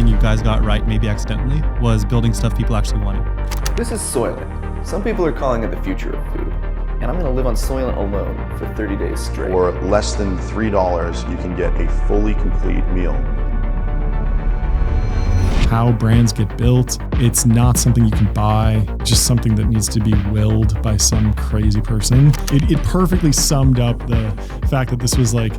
thing you guys got right, maybe accidentally, was building stuff people actually wanted. This is Soylent. Some people are calling it the future of food. And I'm gonna live on Soylent alone for 30 days straight. For less than $3, you can get a fully complete meal. How brands get built, it's not something you can buy, just something that needs to be willed by some crazy person. It perfectly summed up the fact that this was like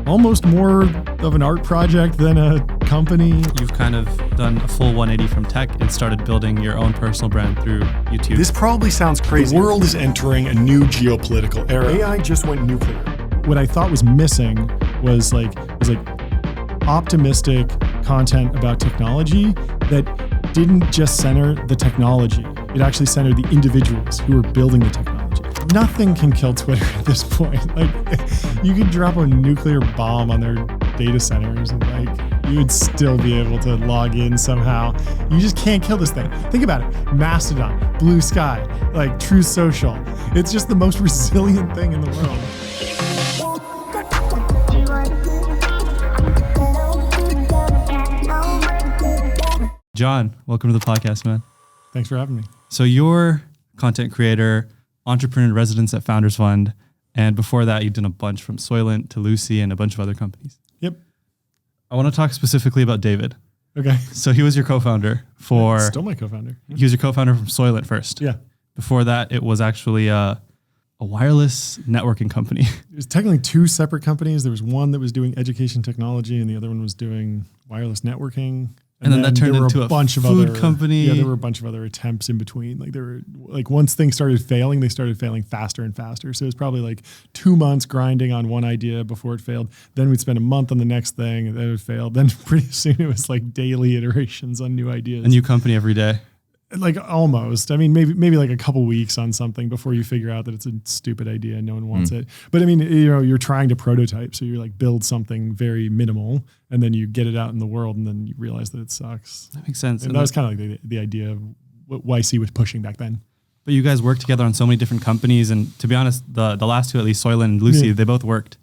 almost more of an art project than a company. You've kind of done a full 180 from tech and started building your own personal brand through YouTube. This probably sounds crazy. The world is entering a new geopolitical era. AI just went nuclear. What I thought was missing was like optimistic content about technology that didn't just center the technology. It actually centered the individuals who were building the technology. Nothing can kill Twitter at this point. Like, you could drop a nuclear bomb on their data centers and like you would still be able to log in somehow. You just can't kill this thing. Think about it. Mastodon, Blue Sky, like Truth Social. It's just the most resilient thing in the world. John, welcome to the podcast, man. Thanks for having me. So you're content creator, entrepreneur in residence at Founders Fund. And before that, you've done a bunch from Soylent to Lucy and a bunch of other companies. Yep. I want to talk specifically about David. Okay. So he was your co-founder for... Still my co-founder. He was your co-founder from Soylent first. Yeah. Before that, it was actually a wireless networking company. It was technically two separate companies. There was one that was doing education technology and the other one was doing wireless networking. And then that turned into a bunch of food other company. Yeah, there were a bunch of other attempts in between. Like there were like once things started failing, they started failing faster and faster. So it was probably like 2 months grinding on one idea before it failed. Then we'd spend a month on the next thing and then it failed. Then pretty soon it was like daily iterations on new ideas. A new company every day. Like almost. I mean, maybe like a couple weeks on something before you figure out that it's a stupid idea and no one wants it. But I mean, you're trying to prototype. So you're like build something very minimal and then you get it out in the world and then you realize that it sucks. That makes sense. And that was kind of like the idea of what YC was pushing back then. But you guys worked together on so many different companies. And to be honest, the last two, at least Soylent and Lucy, they both worked.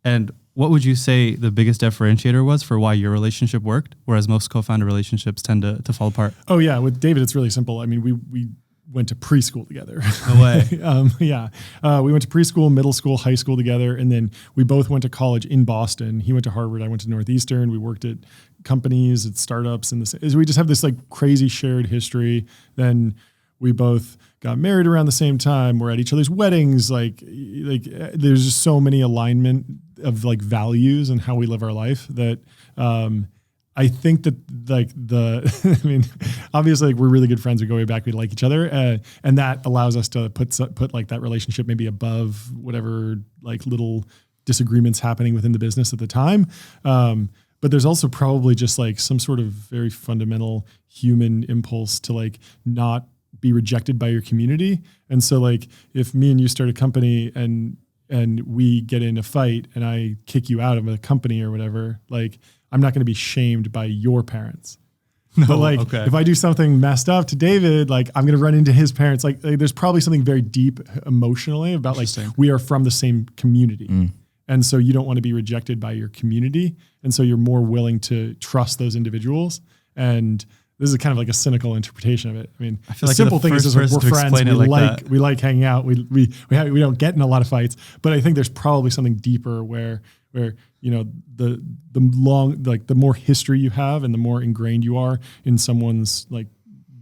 And what would you say the biggest differentiator was for why your relationship worked, whereas most co-founder relationships tend to fall apart? Oh yeah, with David, it's really simple. I mean, we went to preschool together. No way. We went to preschool, middle school, high school together, and then we both went to college in Boston. He went to Harvard, I went to Northeastern. We worked at companies, at startups, and we just have this like crazy shared history. Then we both got married around the same time. We're at each other's weddings. Like there's just so many alignment of like values and how we live our life that I think that like I mean, obviously like we're really good friends. We go way back. We like each other, and that allows us to put like that relationship maybe above whatever like little disagreements happening within the business at the time. But there's also probably just like some sort of very fundamental human impulse to like not be rejected by your community. And so like if me and you start a company and we get in a fight and I kick you out of a company or whatever, like I'm not going to be shamed by your parents. No, but like if I do something messed up to David, like I'm going to run into his parents. Like there's probably something very deep emotionally about like we are from the same community. And so you don't want to be rejected by your community. And so you're more willing to trust those individuals. And this is kind of like a cynical interpretation of it. I mean, I feel the like simple thing is we're friends. We like hanging out. We don't get in a lot of fights, but I think there's probably something deeper where you know the more history you have and the more ingrained you are in someone's like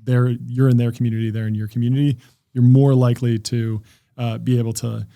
you're in their community, they're in your community, you're more likely to be able to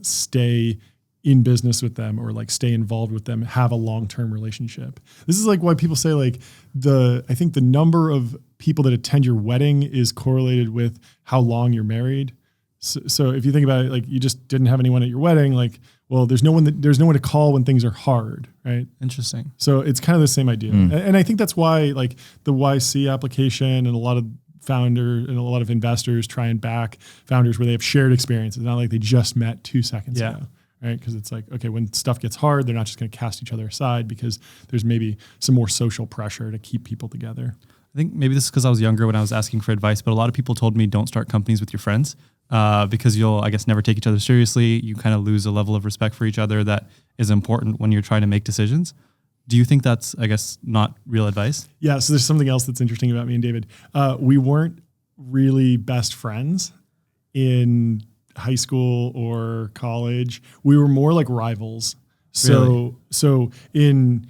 stay in business with them or like stay involved with them, have a long-term relationship. This is like why people say like I think the number of people that attend your wedding is correlated with how long you're married. So if you think about it, like you just didn't have anyone at your wedding, like, well, there's no one to call when things are hard, right? Interesting. So it's kind of the same idea. And I think that's why like the YC application and a lot of founders and a lot of investors try and back founders where they have shared experiences, not like they just met 2 seconds ago. Right? Because it's like, okay, when stuff gets hard, they're not just going to cast each other aside because there's maybe some more social pressure to keep people together. I think maybe this is because I was younger when I was asking for advice, but a lot of people told me don't start companies with your friends because you'll, I guess, never take each other seriously. You kind of lose a level of respect for each other that is important when you're trying to make decisions. Do you think that's, I guess, not real advice? Yeah. So there's something else that's interesting about me and David. We weren't really best friends in high school or college. We were more like rivals. So in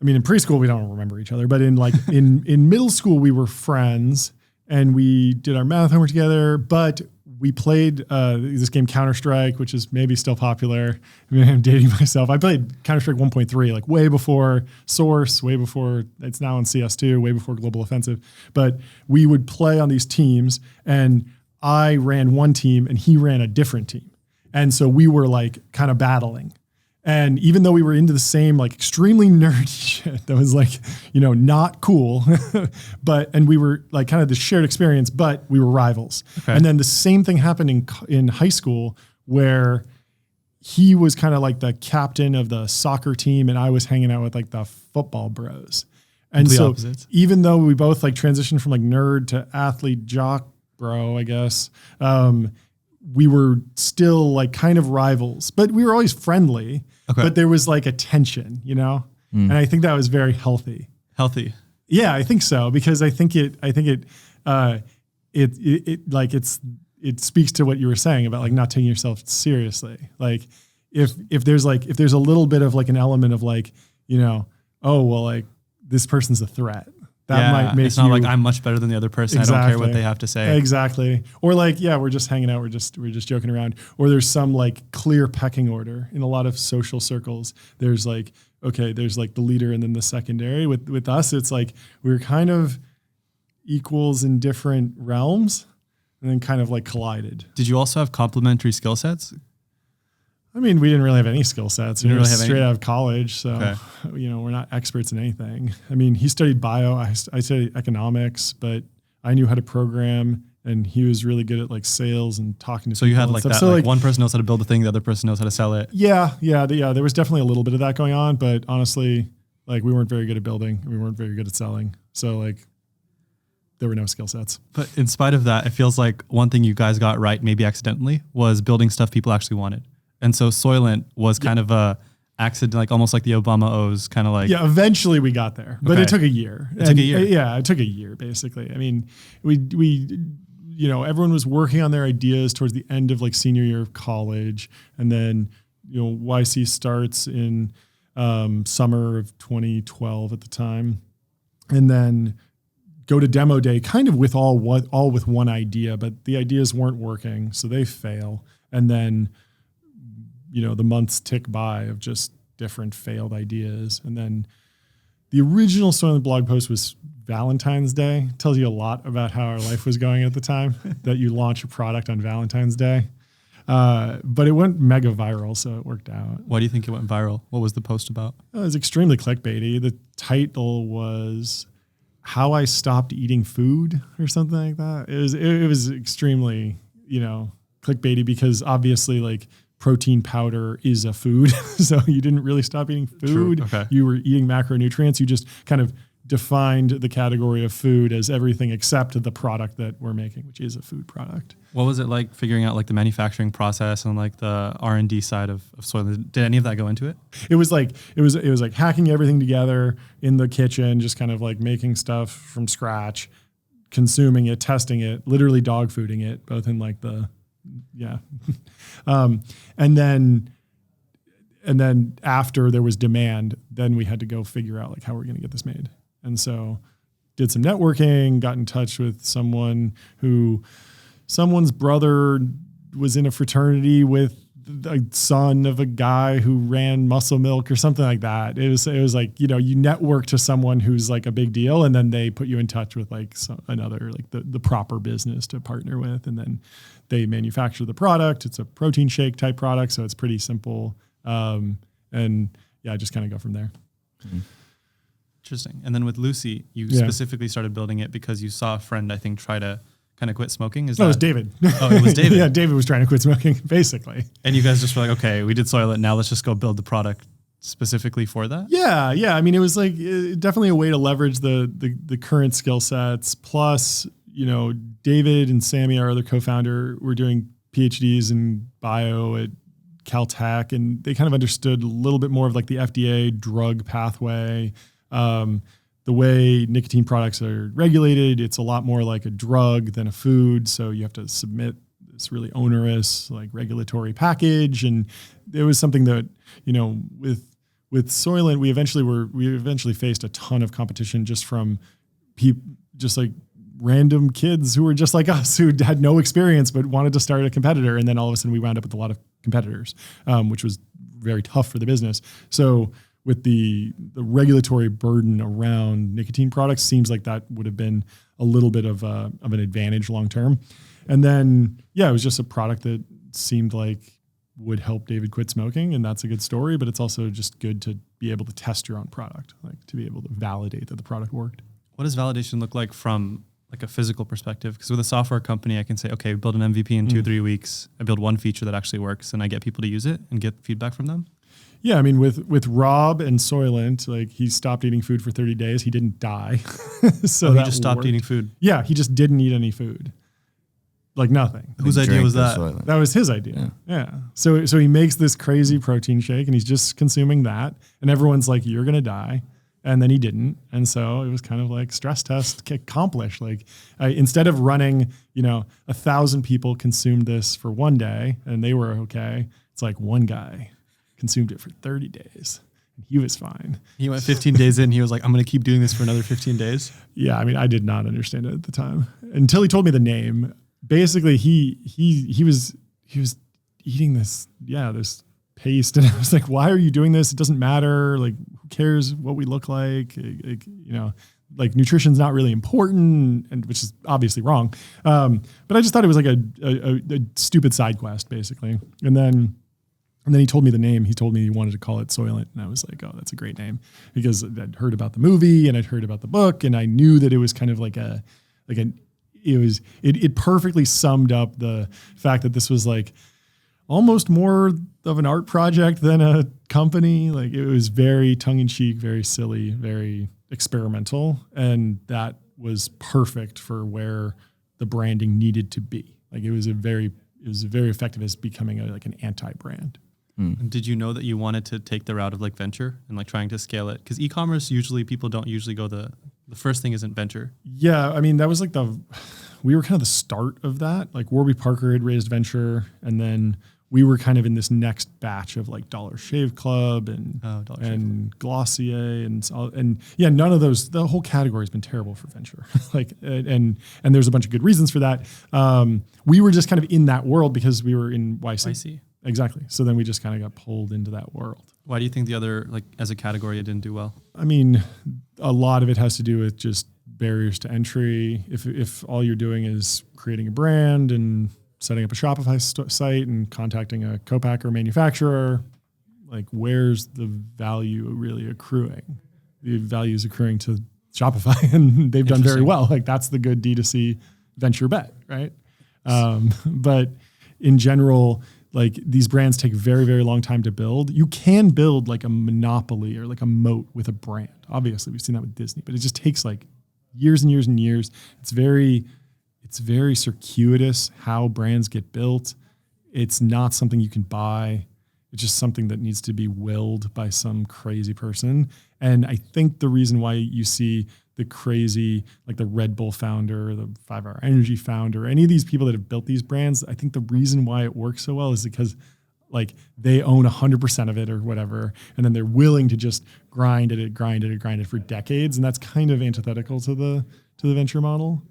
preschool, we don't remember each other, but in middle school, we were friends and we did our math homework together, but we played this game Counter-Strike, which is maybe still popular. I mean, I'm dating myself. I played Counter-Strike 1.3, like way before Source, way before, it's now on CS2, way before Global Offensive. But we would play on these teams, and I ran one team, and he ran a different team. And so we were like kind of battling. And even though we were into the same like extremely nerdy shit that was like, not cool, and we were like kind of the shared experience, but we were rivals. Okay. And then the same thing happened in high school where he was kind of like the captain of the soccer team and I was hanging out with like the football bros. And so opposites. Even though we both like transitioned from like nerd to athlete jock bro, I guess, we were still like kind of rivals, but we were always friendly. Okay. But there was like a tension, and I think that was very healthy. Healthy. Yeah, I think so, because I think it speaks to what you were saying about like not taking yourself seriously. Like if there's a little bit of like an element of like, oh, well, like this person's a threat. That might make it's not like I'm much better than the other person. Exactly. I don't care what they have to say. Exactly. Or like, yeah, we're just hanging out. We're just joking around. Or there's some like clear pecking order in a lot of social circles. There's like, okay, there's like the leader and then the secondary. With us, it's like we're kind of equals in different realms and then kind of like collided. Did you also have complementary skill sets? I mean, we didn't really have any skill sets. We were straight out of college, so we're not experts in anything. I mean, he studied bio, I studied economics, but I knew how to program, and he was really good at like sales and talking to people. So you had like that, so like one person knows how to build a thing, the other person knows how to sell it. Yeah. There was definitely a little bit of that going on, but honestly, like we weren't very good at building, we weren't very good at selling, so like there were no skill sets. But in spite of that, it feels like one thing you guys got right, maybe accidentally, was building stuff people actually wanted. And so Soylent was kind of a accident, like almost like the Obama O's kind of like. Yeah, eventually we got there, but it took a year. It took a year. Yeah, it took a year basically. I mean, we everyone was working on their ideas towards the end of like senior year of college, and then YC starts in summer of 2012 at the time, and then go to demo day kind of with all with one idea, but the ideas weren't working, so they fail, and then the months tick by of just different failed ideas. And then the original Soylent blog post was Valentine's Day. It tells you a lot about how our life was going at the time, that you launch a product on Valentine's Day. But it went mega viral, so it worked out. Why do you think it went viral? What was the post about? It was extremely clickbaity. The title was How I Stopped Eating Food or something like that. It was extremely, clickbaity, because obviously like protein powder is a food. So you didn't really stop eating food. True. Okay. You were eating macronutrients. You just kind of defined the category of food as everything except the product that we're making, which is a food product. What was it like figuring out like the manufacturing process and like the R&D side of Soylent? Did any of that go into it? It was like hacking everything together in the kitchen, just kind of like making stuff from scratch, consuming it, testing it, literally dog fooding it, both in like the and then after there was demand, then we had to go figure out like how we're going to get this made. And so did some networking, got in touch with someone's brother was in a fraternity with the son of a guy who ran Muscle Milk or something like that. It was like, you network to someone who's like a big deal, and then they put you in touch with like another, like the proper business to partner with. And then they manufacture the product. It's a protein shake type product, so it's pretty simple. Just kind of go from there. Mm-hmm. Interesting. And then with Lucy, you specifically started building it because you saw a friend, I think, try to kind of quit smoking. It was David. Oh, it was David. Yeah, David was trying to quit smoking, basically. And you guys just were like, okay, we did Soylent, now let's just go build the product specifically for that? Yeah. I mean, it was like definitely a way to leverage the current skill sets. Plus, David and Sammy, our other co-founder, were doing PhDs in bio at Caltech, and they kind of understood a little bit more of like the FDA drug pathway. The way nicotine products are regulated, it's a lot more like a drug than a food. So you have to submit this really onerous like regulatory package. And it was something that, with Soylent, we eventually faced a ton of competition just from just like random kids who were just like us, who had no experience but wanted to start a competitor. And then all of a sudden we wound up with a lot of competitors, which was very tough for the business. So with the regulatory burden around nicotine products, seems like that would have been a little bit of an advantage long term. And then, it was just a product that seemed like would help David quit smoking, and that's a good story. But it's also just good to be able to test your own product, like to be able to validate that the product worked. What does validation look like from like a physical perspective? Because with a software company, I can say, okay, build an MVP in 2-3 weeks. I build one feature that actually works, and I get people to use it and get feedback from them. Yeah, I mean, with Rob and Soylent, like he stopped eating food for 30 days. He didn't die. So he just stopped eating food. Yeah, he just didn't eat any food. Like nothing. Whose idea was that? Soylent. That was his idea. Yeah. So he makes this crazy protein shake and he's just consuming that. And everyone's like, you're going to die. And then he didn't. And so it was kind of like stress test accomplished. Like instead of running, 1,000 people consumed this for one day and they were okay. It's like one guy consumed it for 30 days. And he was fine. He went 15 days in. He was like, I'm going to keep doing this for another 15 days. Yeah. I mean, I did not understand it at the time until he told me the name. Basically he was eating this paste. And I was like, why are you doing this? It doesn't matter. Like, who cares what we look like? Like nutrition's not really important, and which is obviously wrong. But I just thought it was like a stupid side quest basically. And then he told me the name. He told me he wanted to call it Soylent. And I was like, oh, that's a great name, because I'd heard about the movie and I'd heard about the book, and I knew that it was kind of it perfectly summed up the fact that this was like almost more of an art project than a company. Like it was very tongue in cheek, very silly, very experimental. And that was perfect for where the branding needed to be. Like it was very effective as becoming an anti-brand. And did you know that you wanted to take the route of like venture and like trying to scale it? Because e-commerce, people don't usually go the first thing isn't venture. Yeah. I mean, that was we were kind of the start of that. Like Warby Parker had raised venture, and then we were kind of in this next batch of like Dollar Shave Club and Glossier and none of those. The whole category has been terrible for venture. and there's a bunch of good reasons for that. We were just kind of in that world because we were in YC. Exactly. So then we just kind of got pulled into that world. Why do you think the other, like as a category, it didn't do well? I mean, a lot of it has to do with just barriers to entry. If all you're doing is creating a brand and setting up a Shopify site and contacting a co-packer manufacturer, like where's the value really accruing? The value is accruing to Shopify, and they've done very well. Like that's the good D2C venture bet, right? But in general, like these brands take very, very long time to build. You can build like a monopoly or like a moat with a brand. Obviously, we've seen that with Disney, but it just takes like years and years and years. It's very circuitous how brands get built. It's not something you can buy. It's just something that needs to be willed by some crazy person. And I think the reason why you see the crazy, like the Red Bull founder, the 5 Hour Energy founder, any of these people that have built these brands, I think the reason why it works so well is because like they own 100% of it or whatever, and then they're willing to just grind it for decades. And that's kind of antithetical to the venture model.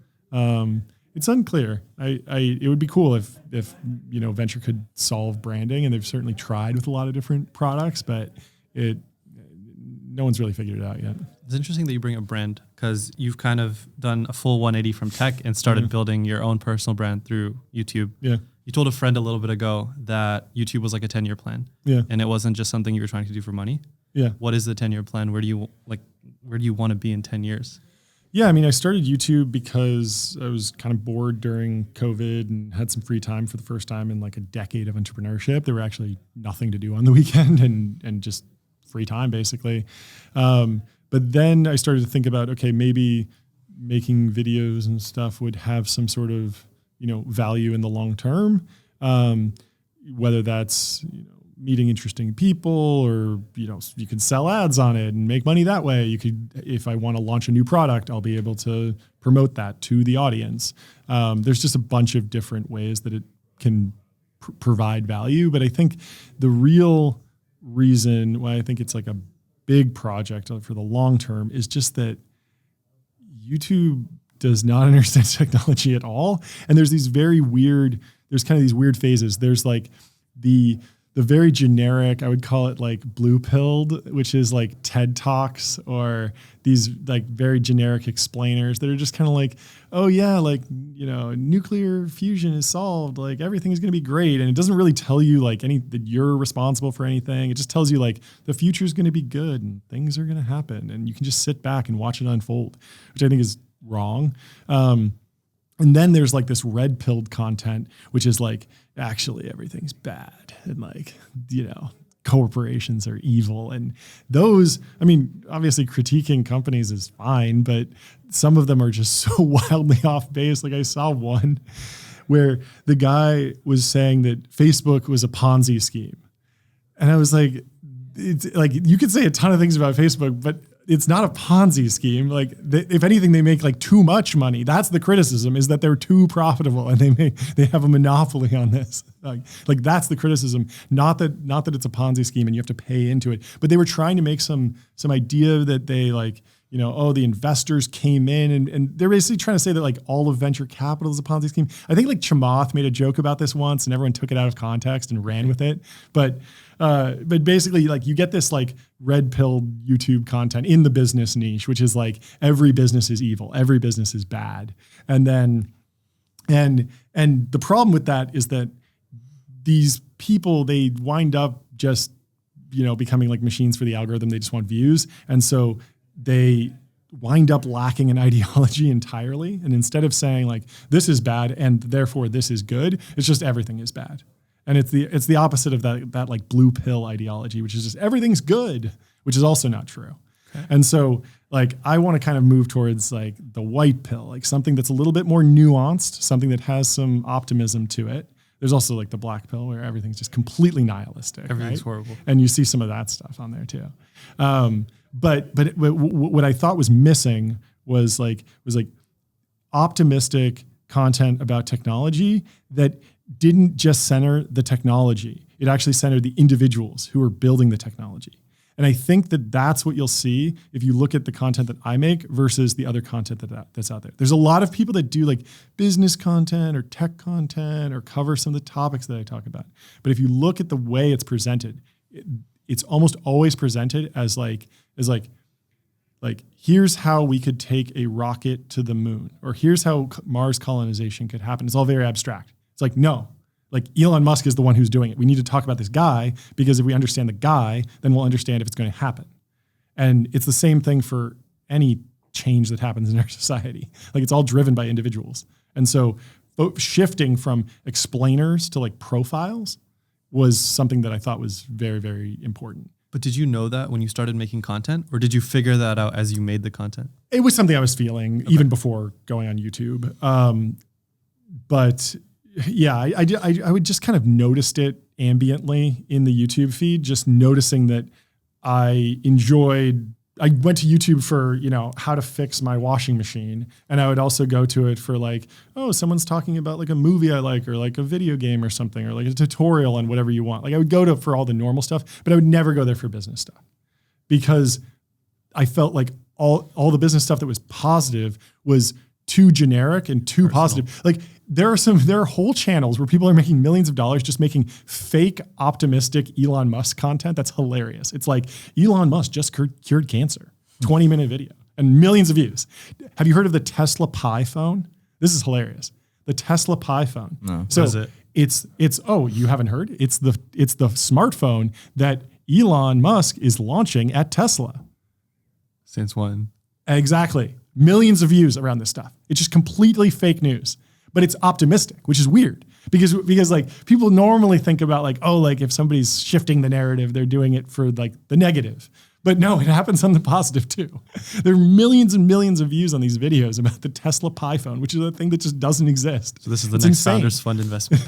It's unclear. It would be cool if venture could solve branding, and they've certainly tried with a lot of different products, but no one's really figured it out yet. It's interesting that you bring up brand, because you've kind of done a full 180 from tech and started building your own personal brand through YouTube. Yeah. You told a friend a little bit ago that YouTube was like a 10-year plan. Yeah. And it wasn't just something you were trying to do for money. Yeah. What is the 10-year plan? Where do you want to be in 10 years? Yeah, I mean, I started YouTube because I was kind of bored during COVID and had some free time for the first time in like a decade of entrepreneurship. There were actually nothing to do on the weekend and just free time basically. But then I started to think about, okay, maybe making videos and stuff would have some sort of, value in the long term. Whether that's, meeting interesting people, or, you can sell ads on it and make money that way. You could, if I want to launch a new product, I'll be able to promote that to the audience. There's just a bunch of different ways that it can provide value. But I think the real reason why I think it's like a big project for the long term is just that YouTube does not understand technology at all. And there's kind of these weird phases. There's like the very generic, I would call it like blue pilled, which is like TED Talks, or these like very generic explainers that are just kind of like, oh yeah, like, nuclear fusion is solved, like everything is going to be great. And it doesn't really tell you like that you're responsible for anything. It just tells you like the future is going to be good and things are going to happen. And you can just sit back and watch it unfold, which I think is wrong. And then there's like this red pilled content, which is like, actually everything's bad. And like, corporations are evil. And those, obviously critiquing companies is fine, but some of them are just so wildly off base. Like I saw one where the guy was saying that Facebook was a Ponzi scheme. And I was like, it's like, you could say a ton of things about Facebook, but it's not a Ponzi scheme. Like if anything, they make like too much money. That's the criticism, is that they're too profitable and they have a monopoly on this. Like that's the criticism. Not that it's a Ponzi scheme and you have to pay into it, but they were trying to make some idea that they like, the investors came in and they're basically trying to say that like all of venture capital is a Ponzi scheme. I think like Chamath made a joke about this once and everyone took it out of context and ran with it. But basically like you get this like red pilled YouTube content in the business niche, which is like every business is evil. Every business is bad. And then, and the problem with that is that these people, they wind up just, becoming like machines for the algorithm. They just want views. And so they wind up lacking an ideology entirely. And instead of saying like, this is bad and therefore this is good, it's just everything is bad. And it's the opposite of that like blue pill ideology, which is just everything's good, which is also not true. Okay. And so like, I want to kind of move towards like the white pill, like something that's a little bit more nuanced, something that has some optimism to it. There's also like the black pill where everything's just completely nihilistic. Everything's horrible. And you see some of that stuff on there too. But what I thought was missing was like optimistic content about technology that didn't just center the technology. It actually centered the individuals who are building the technology. And I think that that's what you'll see if you look at the content that I make versus the other content that's out there. There's a lot of people that do like business content or tech content or cover some of the topics that I talk about. But if you look at the way it's presented, it's almost always presented as like here's how we could take a rocket to the moon, or here's how Mars colonization could happen. It's all very abstract. It's like, no, like Elon Musk is the one who's doing it. We need to talk about this guy, because if we understand the guy, then we'll understand if it's going to happen. And it's the same thing for any change that happens in our society. Like it's all driven by individuals. And so shifting from explainers to like profiles was something that I thought was very, very important. But did you know that when you started making content, or did you figure that out as you made the content? It was something I was feeling even before going on YouTube. But yeah, I would just kind of noticed it ambiently in the YouTube feed, just noticing that I went to YouTube for, how to fix my washing machine. And I would also go to it for like, oh, someone's talking about like a movie I like, or like a video game or something, or like a tutorial on whatever you want. Like I would go to for all the normal stuff, but I would never go there for business stuff, because I felt like all the business stuff that was positive was too generic and too positive. Like there are whole channels where people are making millions of dollars just making fake optimistic Elon Musk content. That's hilarious. It's like Elon Musk just cured cancer, 20-minute video and millions of views. Have you heard of the Tesla Pi phone? This is hilarious. The Tesla Pi phone. No. So what is it? It's you haven't heard? It's the smartphone that Elon Musk is launching at Tesla. Since when? Exactly. Millions of views around this stuff. It's just completely fake news, but it's optimistic, which is weird because like people normally think about like, oh, like if somebody's shifting the narrative, they're doing it for like the negative. But no, it happens on the positive too. There are millions and millions of views on these videos about the Tesla Pi phone, which is a thing that just doesn't exist. So this is the next Founders Fund investment.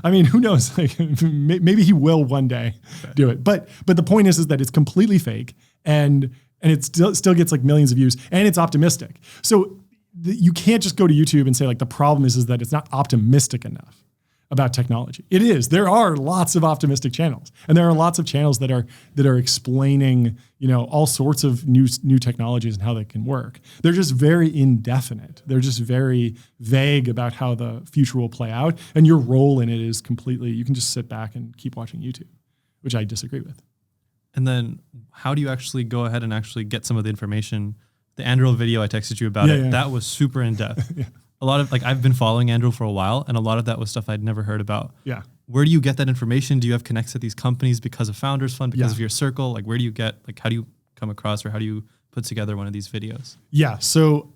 I mean, who knows? Like, maybe he will one day do it. But the point is that it's completely fake, and it still gets like millions of views, and it's optimistic. So you can't just go to YouTube and say like the problem is that it's not optimistic enough about technology. It is. There are lots of optimistic channels, and there are lots of channels that are explaining, all sorts of new technologies and how they can work. They're just very indefinite. They're just very vague about how the future will play out, and your role in it is completely, you can just sit back and keep watching YouTube, which I disagree with. And then how do you actually go ahead and actually get some of the information? The Andrew video I texted you about that was super in depth. Yeah. A lot of I've been following Andrew for a while, and a lot of that was stuff I'd never heard about. Yeah. Where do you get that information? Do you have connects to these companies because of Founders Fund, because of your circle? Like, where do you get, how do you come across, or how do you put together one of these videos? Yeah. So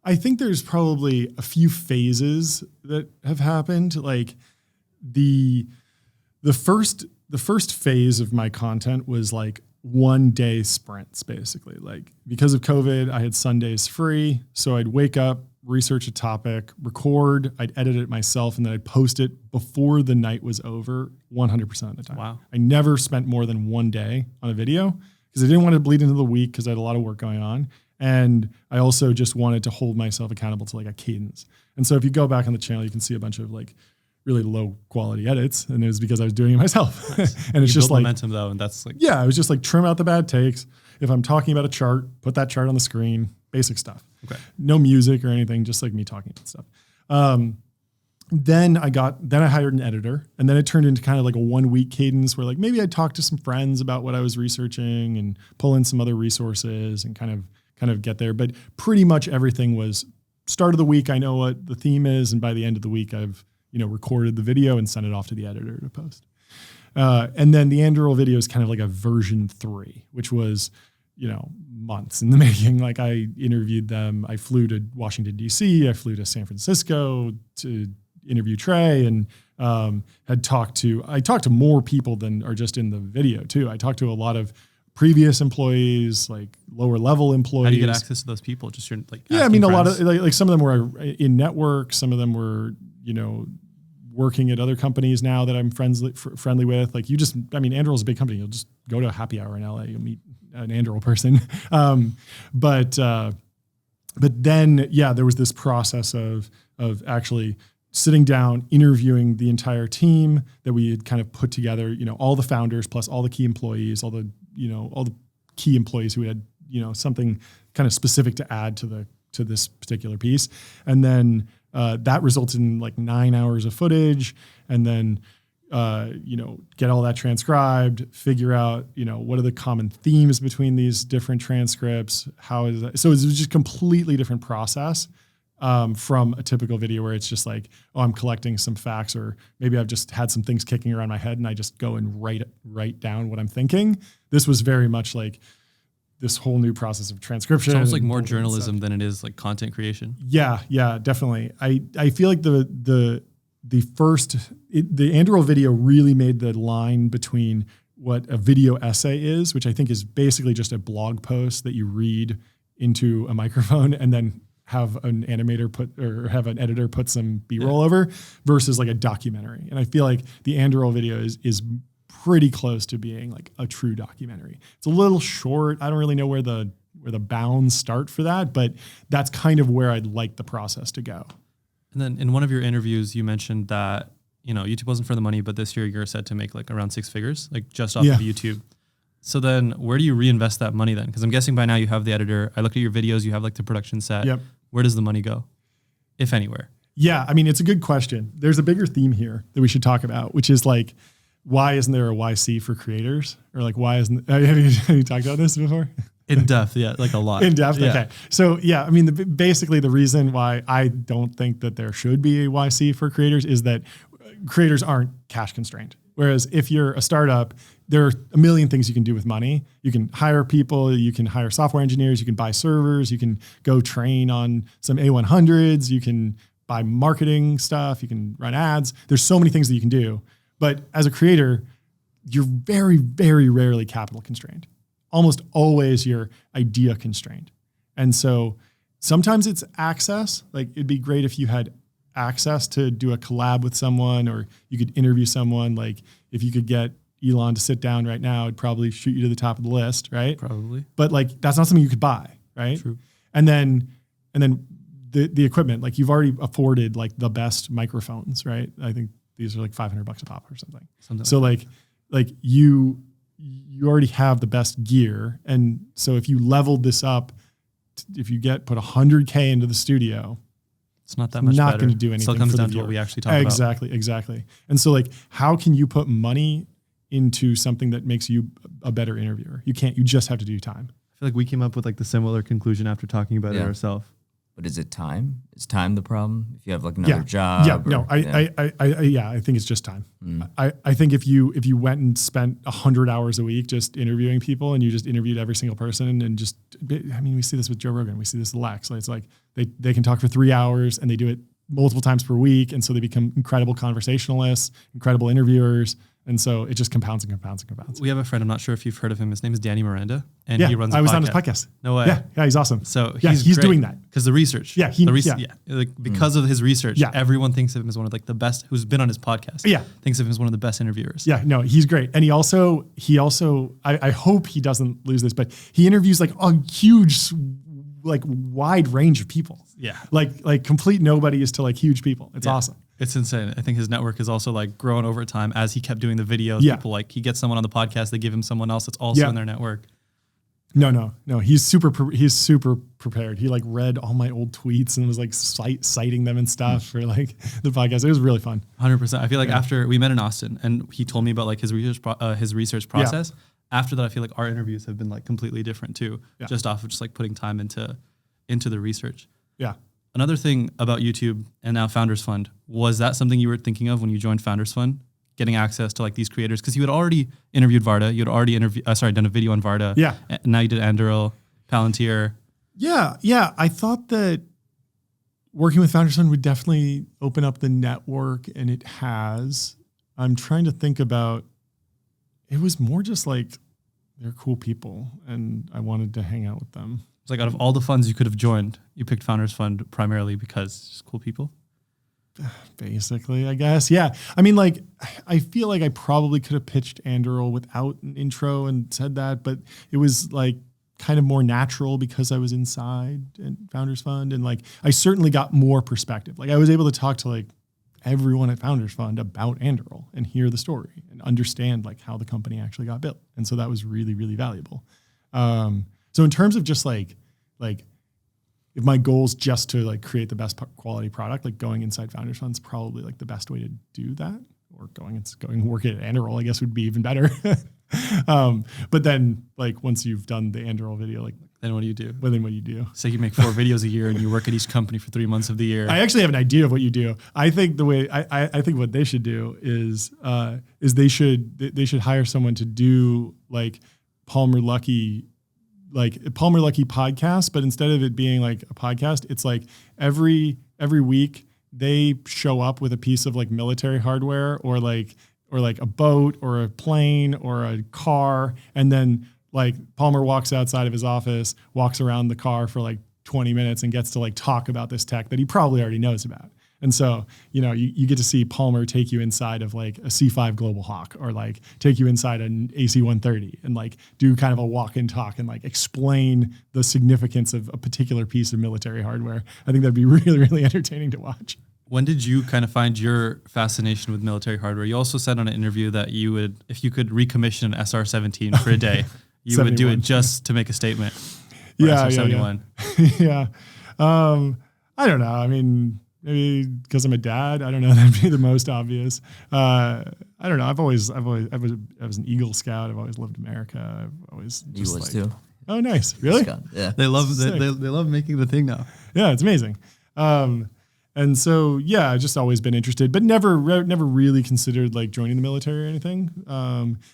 I think there's probably a few phases that have happened. Like the first phase of my content was like 1 day sprints, basically. Like, because of COVID, I had Sundays free. So I'd wake up, research a topic, record, I'd edit it myself, and then I'd post it before the night was over 100% of the time. Wow. I never spent more than 1 day on a video because I didn't want to bleed into the week because I had a lot of work going on. And I also just wanted to hold myself accountable to like a cadence. And so if you go back on the channel, you can see a bunch of like really low quality edits, and it was because I was doing it myself. Nice. And it's just like momentum though, and that's like, yeah, it was just like trim out the bad takes. If I'm talking about a chart, put that chart on the screen, basic stuff. Okay. No music or anything, just like me talking about stuff. Then I hired an editor, and then it turned into kind of like a 1 week cadence where like maybe I'd talk to some friends about what I was researching and pull in some other resources and kind of get there. But pretty much everything was start of the week, I know what the theme is, and by the end of the week, I've recorded the video and sent it off to the editor to post. And then the Andrew video is kind of like a version 3, which was, months in the making. Like, I interviewed them. I flew to Washington, D.C. I flew to San Francisco to interview Trey, and I talked to more people than are just in the video too. I talked to a lot of previous employees, like lower level employees. how do you get access to those people? Just your yeah, I mean, a lot of like some of them were in network, some of them were working at other companies now that I'm friendly with. Like, Anduril's a big company. You'll just go to a happy hour in LA, you'll meet an Anduril person. But then, there was this process of actually sitting down, interviewing the entire team that we had kind of put together, all the founders plus all the key employees, all the key employees who had, something kind of specific to add to this particular piece. And then, that resulted in like 9 hours of footage, and then, get all that transcribed, figure out, what are the common themes between these different transcripts? How is that? So it's just a completely different process, from a typical video where it's just like, oh, I'm collecting some facts, or maybe I've just had some things kicking around my head and I just go and write down what I'm thinking. This was very much like this whole new process of transcription. It's almost like more journalism than it is like content creation. Yeah, definitely. I feel like the Anduril video really made the line between what a video essay is, which I think is basically just a blog post that you read into a microphone and then have an editor put some B-roll over, versus like a documentary. And I feel like the Anduril video is pretty close to being like a true documentary. It's a little short. I don't really know where the bounds start for that, but that's kind of where I'd like the process to go. And then in one of your interviews, you mentioned that, YouTube wasn't for the money, but this year you're set to make like around 6 figures, like just off of YouTube. So then where do you reinvest that money then? Because I'm guessing by now you have the editor. I looked at your videos, you have like the production set. Yep. Where does the money go, if anywhere? Yeah, I mean, it's a good question. There's a bigger theme here that we should talk about, which is like, why isn't there a YC for creators? Or like, why isn't, have you talked about this before? In depth, yeah, like a lot. In depth, yeah. Okay. So I mean, basically the reason why I don't think that there should be a YC for creators is that creators aren't cash constrained. Whereas if you're a startup, there are a million things you can do with money. You can hire people, you can hire software engineers, you can buy servers, you can go train on some A100s, you can buy marketing stuff, you can run ads. There's so many things that you can do. But as a creator, you're very, very rarely capital constrained. almost always you're idea constrained. And so sometimes it's access. Like it'd be great if you had access to do a collab with someone, or you could interview someone. Like if you could get Elon to sit down right now, it'd probably shoot you to the top of the list, right? Probably. But like that's not something you could buy, right? True. And then the equipment, like you've already afforded like the best microphones, right? I think these are like $500 a pop or something. So like you already have the best gear. And so if you leveled this up, if you put 100K into the studio, it's not that much not better. going to do anything. Still comes for down the to what viewer. we actually talk about. Exactly. And so like, how can you put money into something that makes you a better interviewer? You can't, you just have to do time. I feel like we came up with like the similar conclusion after talking about it ourselves. But is it time? Is time the problem? If you have like another job? I think it's just time. I think if you went and spent 100 hours a week just interviewing people, and you just interviewed every single person, and just, I mean, we see this with Joe Rogan, we see this with Lex. It's like they can talk for 3 hours and they do it multiple times per week. And so they become incredible conversationalists, incredible interviewers. And so it just compounds and compounds and compounds. We have a friend, I'm not sure if you've heard of him. His name is Danny Miranda, and he runs a podcast. I was on his podcast. No way. Yeah, he's awesome. So he's doing that. Because the research. Yeah, because of his research, Yeah. everyone thinks of him as one of like the best, who's been on his podcast. Yeah. Thinks of him as one of the best interviewers. Yeah, no, he's great. And he also, I hope he doesn't lose this, but he interviews like a huge, like wide range of people. Yeah. Like complete nobodies to like huge people. It's awesome. It's insane. I think his network is also like grown over time as he kept doing the videos. Yeah. People like, he gets someone on the podcast, they give him someone else that's also in their network. No. He's super prepared. He like read all my old tweets and was like citing them and stuff for like the podcast. It was really fun. 100%. I feel like after we met in Austin and he told me about like his research process. After that, I feel like our interviews have been like completely different too, just off of just like putting time into the research. Yeah. Another thing about YouTube and now Founders Fund, was that something you were thinking of when you joined Founders Fund, getting access to like these creators? Because you had already interviewed Varda, you had already done a video on Varda. Yeah. And now you did Anduril, Palantir. Yeah. I thought that working with Founders Fund would definitely open up the network, and it has. I'm trying to think about, it was more just like, they're cool people and I wanted to hang out with them. It's like out of all the funds you could have joined, you picked Founders Fund primarily because it's just cool people. Basically, I guess. Yeah. I mean, like, I feel like I probably could have pitched Anduril without an intro and said that, but it was like kind of more natural because I was inside and Founders Fund. And like, I certainly got more perspective. Like I was able to talk to like everyone at Founders Fund about Anduril and hear the story and understand like how the company actually got built. And so that was really, really valuable. So in terms of just like if my goal is just to like create the best quality product, like going inside Founders Fund's probably like the best way to do that, or going work at Anduril, I guess would be even better. But then like once you've done the Anduril video, like then what do you do? Well, then what do you do? So you make 4 videos a year and you work at each company for 3 months of the year. I actually have an idea of what you do. I think the way I think what they should do is they should hire someone to do like Palmer Luckey podcast, but instead of it being like a podcast, it's like every week they show up with a piece of like military hardware or like a boat or a plane or a car, and then like Palmer walks outside of his office, walks around the car for like 20 minutes and gets to like talk about this tech that he probably already knows about. And so, you know, you get to see Palmer take you inside of like a C5 Global Hawk, or like take you inside an AC-130 and like do kind of a walk and talk and like explain the significance of a particular piece of military hardware. I think that'd be really, really entertaining to watch. When did you kind of find your fascination with military hardware? You also said on an interview that you would, if you could recommission an SR-17 for a day, you would do it just to make a statement. SR-71. Yeah. I don't know. I mean, maybe because I'm a dad. I don't know. That'd be the most obvious. I don't know. I was an Eagle Scout. I've always loved America. I've always just you was too. Oh, nice. Really? Yeah. They love making the thing now. Yeah, it's amazing. And so, yeah, I've just always been interested, but never really considered like joining the military or anything.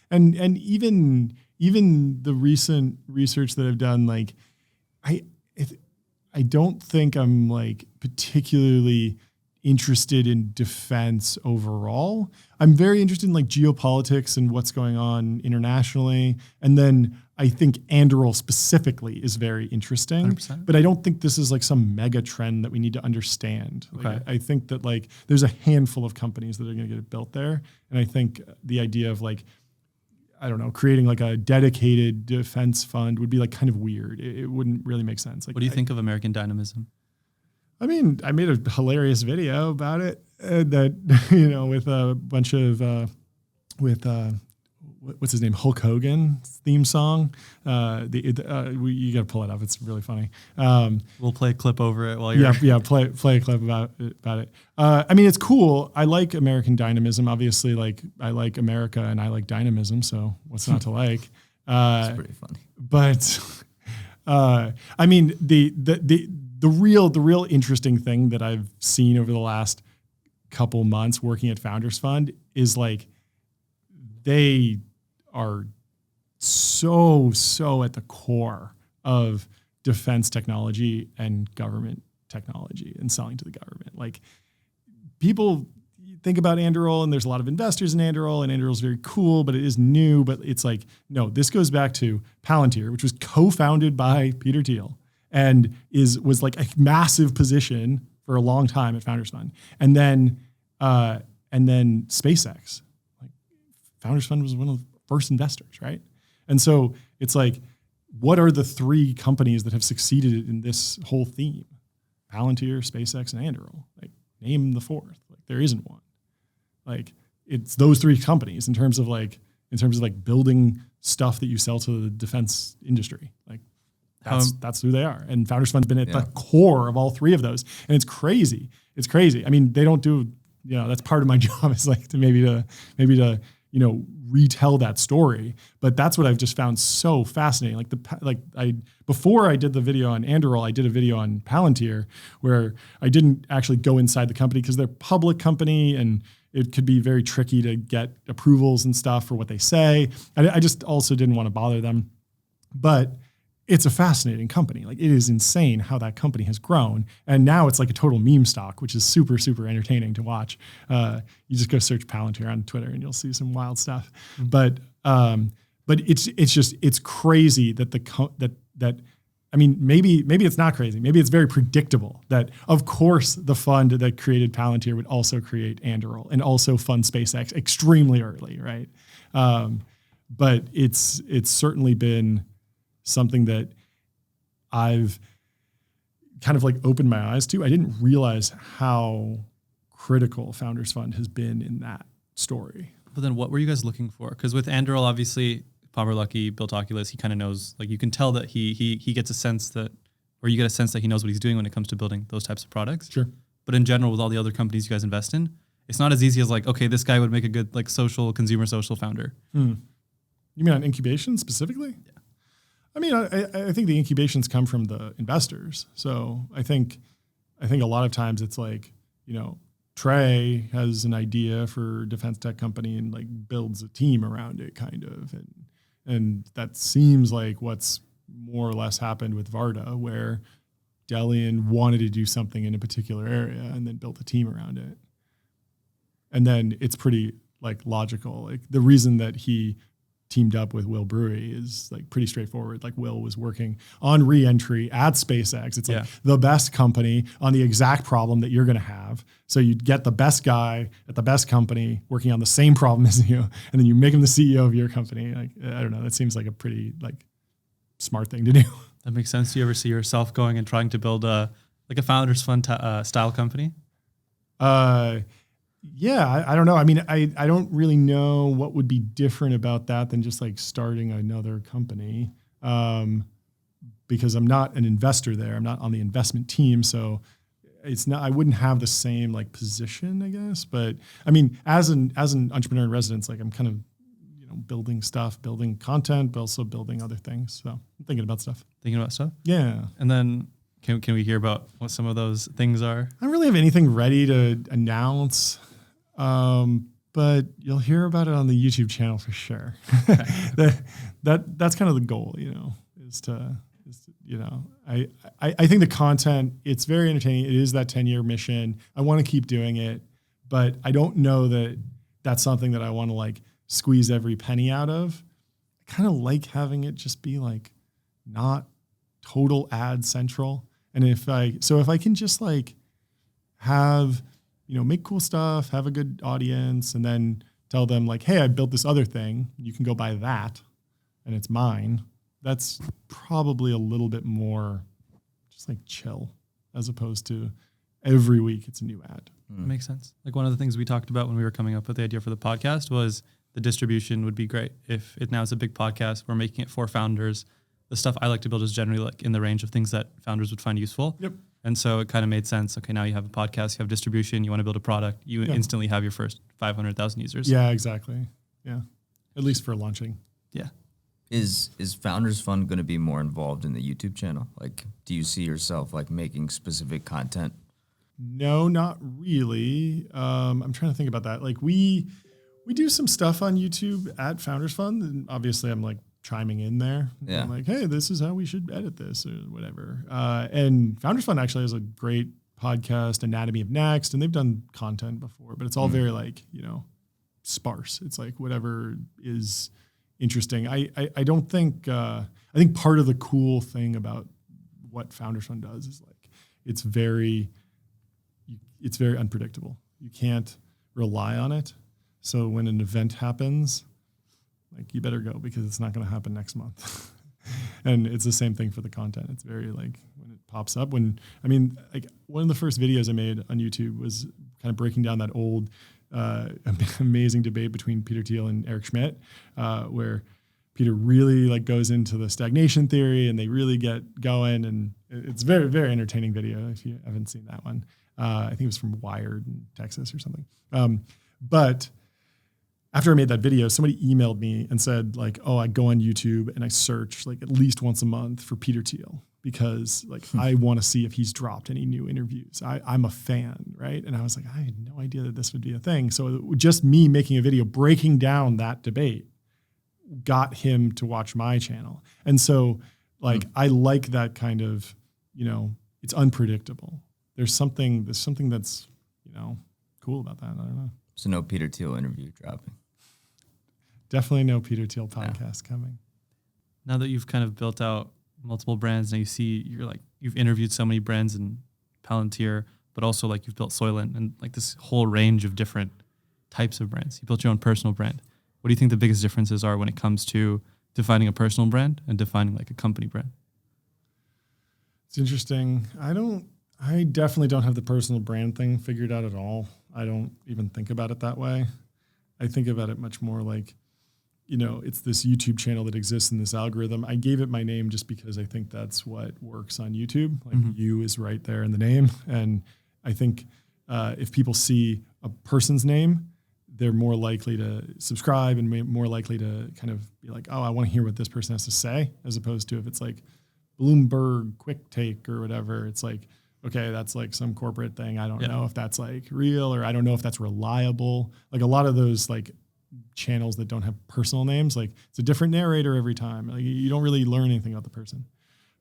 And even the recent research that I've done, like I don't think I'm like particularly interested in defense overall. I'm very interested in like geopolitics and what's going on internationally. And then I think Anduril specifically is very interesting, 100%. but I don't think this is like some mega trend that we need to understand. Like, Okay. I think that like there's a handful of companies that are going to get it built there. And I think the idea of like, I don't know, creating like a dedicated defense fund would be like kind of weird. It wouldn't really make sense. Like, What do you think of American dynamism? I mean, I made a hilarious video about it that, with a bunch of, what's his name? Hulk Hogan theme song. You got to pull it up. It's really funny. We'll play a clip over it while you're. Play a clip about it. I mean, it's cool. I like American dynamism. Obviously, like I like America and I like dynamism. So what's not to like? It's pretty funny. But I mean, the real interesting thing that I've seen over the last couple months working at Founders Fund is like they are so at the core of defense technology and government technology and selling to the government. Like people think about Anduril and there's a lot of investors in Anduril and Anduril is very cool, but it is new. But it's like, no, this goes back to Palantir, which was co-founded by Peter Thiel and was like a massive position for a long time at Founders Fund. And then SpaceX, like Founders Fund was one of the first investors, right? And so it's like, what are the three companies that have succeeded in this whole theme? Palantir, SpaceX, and Anduril. Like, name the fourth. Like, there isn't one. Like, it's those three companies in terms of building stuff that you sell to the defense industry. Like, that's who they are. And Founders Fund's been at the core of all three of those. And it's crazy. It's crazy. I mean, they don't do, that's part of my job is like to maybe to retell that story. But that's what I've just found so fascinating. Before I did the video on Anduril, I did a video on Palantir where I didn't actually go inside the company because they're a public company and it could be very tricky to get approvals and stuff for what they say. I just also didn't want to bother them. But it's a fascinating company. Like, it is insane how that company has grown. And now it's like a total meme stock, which is super, super entertaining to watch. You just go search Palantir on Twitter and you'll see some wild stuff. Mm-hmm. But it's crazy that I mean, maybe it's not crazy. Maybe it's very predictable that, of course, the fund that created Palantir would also create Anduril and also fund SpaceX extremely early, right? But it's certainly been something that I've kind of like opened my eyes to. I didn't realize how critical Founders Fund has been in that story. But then what were you guys looking for? Because with Anduril, obviously, Palmer Luckey built Oculus. He kind of knows, like, you can tell that he gets a sense that, or you get a sense that he knows what he's doing when it comes to building those types of products. Sure. But in general, with all the other companies you guys invest in, it's not as easy as like, okay, this guy would make a good like consumer social founder. You mean on incubation specifically? Yeah. I mean, I think the incubations come from the investors. So I think a lot of times it's like, Trey has an idea for a defense tech company and like builds a team around it kind of. And that seems like what's more or less happened with Varda, where Delian wanted to do something in a particular area and then built a team around it. And then it's pretty like logical. Like the reason that he teamed up with Will Brewery is like pretty straightforward. Like Will was working on re-entry at SpaceX. It's like the best company on the exact problem that you're going to have. So you get the best guy at the best company working on the same problem as you, and then you make him the CEO of your company. Like, I don't know. That seems like a pretty like smart thing to do. That makes sense. Do you ever see yourself going and trying to build a Founders Fund style company? Yeah, I don't know. I mean, I don't really know what would be different about that than just like starting another company, because I'm not an investor there. I'm not on the investment team, so it's not. I wouldn't have the same like position, I guess. But I mean, as an entrepreneur in residence, like I'm kind of building stuff, building content, but also building other things. So I'm thinking about stuff. Yeah. And then can we hear about what some of those things are? I don't really have anything ready to announce. But you'll hear about it on the YouTube channel for sure. That's kind of the goal, I think the content, it's very entertaining. It is that 10-year mission. I want to keep doing it, but I don't know that that's something that I want to like squeeze every penny out of. I kind of like having it just be like not total ad central. And if I can just like have, make cool stuff, have a good audience, and then tell them like, hey, I built this other thing. You can go buy that and it's mine. That's probably a little bit more just like chill as opposed to every week it's a new ad. Makes sense. Like one of the things we talked about when we were coming up with the idea for the podcast was the distribution would be great. If it now is a big podcast, we're making it for founders. The stuff I like to build is generally like in the range of things that founders would find useful. Yep. And so it kind of made sense. Okay, now you have a podcast, you have distribution, you want to build a product, you instantly have your first 500,000 users. Yeah, exactly. Yeah. At least for launching. Yeah. Is Founders Fund going to be more involved in the YouTube channel? Like, do you see yourself like making specific content? No, not really. I'm trying to think about that. Like we do some stuff on YouTube at Founders Fund, and obviously I'm like chiming in there. Yeah. I'm like, hey, this is how we should edit this or whatever. And Founders Fund actually has a great podcast, Anatomy of Next, and they've done content before, but it's all very like, sparse. It's like whatever is interesting. I don't think, I think part of the cool thing about what Founders Fund does is like, it's very unpredictable. You can't rely on it. So when an event happens, like you better go because it's not going to happen next month. And it's the same thing for the content. It's very like when it pops up like one of the first videos I made on YouTube was kind of breaking down that old amazing debate between Peter Thiel and Eric Schmidt, where Peter really like goes into the stagnation theory and they really get going. And it's very, very entertaining video if you haven't seen that one. I think it was from Wired in Texas or something. But after I made that video, somebody emailed me and said like, oh, I go on YouTube and I search like at least once a month for Peter Thiel because like I want to see if he's dropped any new interviews. I'm a fan, right? And I was like, I had no idea that this would be a thing. So just me making a video breaking down that debate got him to watch my channel. And so like I like that kind of, it's unpredictable. There's something that's, cool about that. I don't know. So no Peter Thiel interview dropping. Definitely no Peter Thiel podcast coming. Now that you've kind of built out multiple brands, now you've interviewed so many brands in Palantir, but also like you've built Soylent and like this whole range of different types of brands. You built your own personal brand. What do you think the biggest differences are when it comes to defining a personal brand and defining like a company brand? It's interesting. I definitely don't have the personal brand thing figured out at all. I don't even think about it that way. I think about it much more like, it's this YouTube channel that exists in this algorithm. I gave it my name just because I think that's what works on YouTube. Like you is right there in the name. And I think if people see a person's name, they're more likely to subscribe and more likely to kind of be like, oh, I want to hear what this person has to say, as opposed to if it's like Bloomberg Quick Take or whatever, it's like, okay, that's like some corporate thing. I don't know if that's like real or I don't know if that's reliable. Like a lot of those like channels that don't have personal names, like it's a different narrator every time. Like you don't really learn anything about the person.